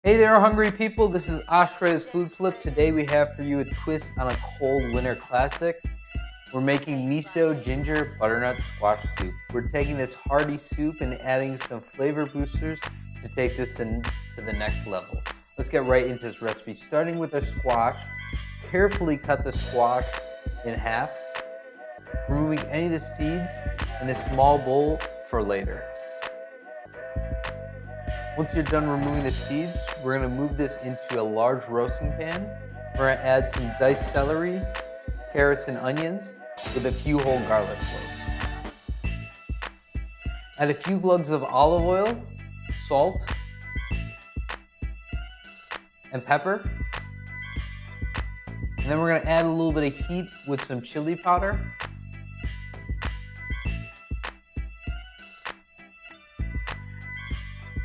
Hey there, hungry people. This is Ashray's Food Flip. Today we have for you a twist on a cold winter classic. We're making miso ginger butternut squash soup. We're taking this hearty soup and adding some flavor boosters to take this to the next level. Let's get right into this recipe. Starting with the squash, carefully cut the squash in half, removing any of the seeds in a small bowl for later. Once you're done removing the seeds, we're going to move this into a large roasting pan. We're going to add some diced celery, carrots, and onions with a few whole garlic cloves. Add a few glugs of olive oil, salt, and pepper. And then we're going to add a little bit of heat with some chili powder.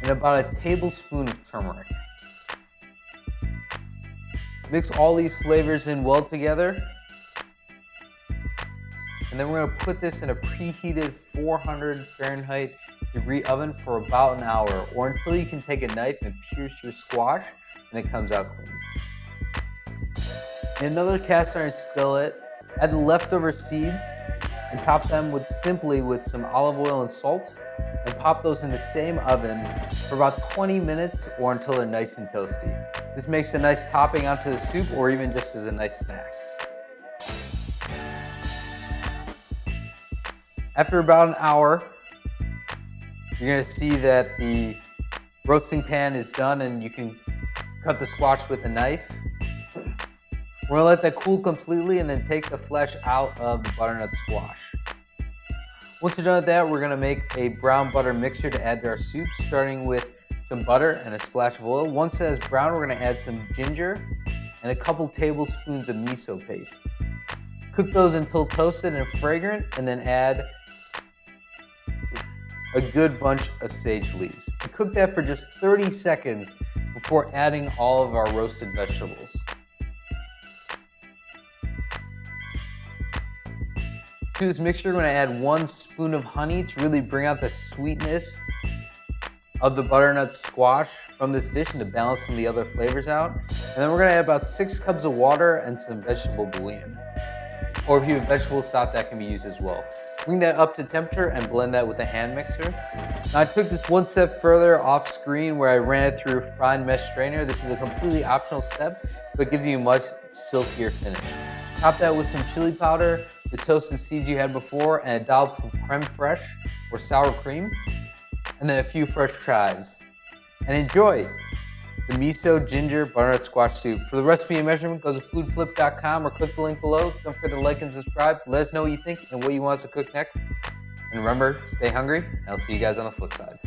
And about a tablespoon of turmeric. Mix all these flavors in well together. And then we're going to put this in a preheated 400 Fahrenheit degree oven for about an hour, or until you can take a knife and pierce your squash and it comes out clean. In another cast iron skillet, add the leftover seeds and top them simply with some olive oil and salt, and pop those in the same oven for about 20 minutes or until they're nice and toasty. This makes a nice topping onto the soup, or even just as a nice snack. After about an hour, you're going to see that the roasting pan is done and you can cut the squash with a knife. We're going to let that cool completely and then take the flesh out of the butternut squash. Once you're done with that, we're going to make a brown butter mixture to add to our soup, starting with some butter and a splash of oil. Once that is brown, we're going to add some ginger and a couple tablespoons of miso paste. Cook those until toasted and fragrant, and then add a good bunch of sage leaves. And cook that for just 30 seconds before adding all of our roasted vegetables. To this mixture, we're going to add 1 spoon of honey to really bring out the sweetness of the butternut squash from this dish and to balance some of the other flavors out. And then we're going to add about 6 cups of water and some vegetable bouillon. Or if you have vegetable stock, that can be used as well. Bring that up to temperature and blend that with a hand mixer. Now I took this one step further off screen where I ran it through a fine mesh strainer. This is a completely optional step, but gives you a much silkier finish. Top that with some chili powder, the toasted seeds you had before, and a dollop of creme fraiche or sour cream, and then a few fresh chives. And enjoy the miso ginger butternut squash soup. For the recipe and measurement, go to foodflip.com or click the link below. Don't forget to like and subscribe. Let us know what you think and what you want us to cook next. And remember, stay hungry, and I'll see you guys on the flip side.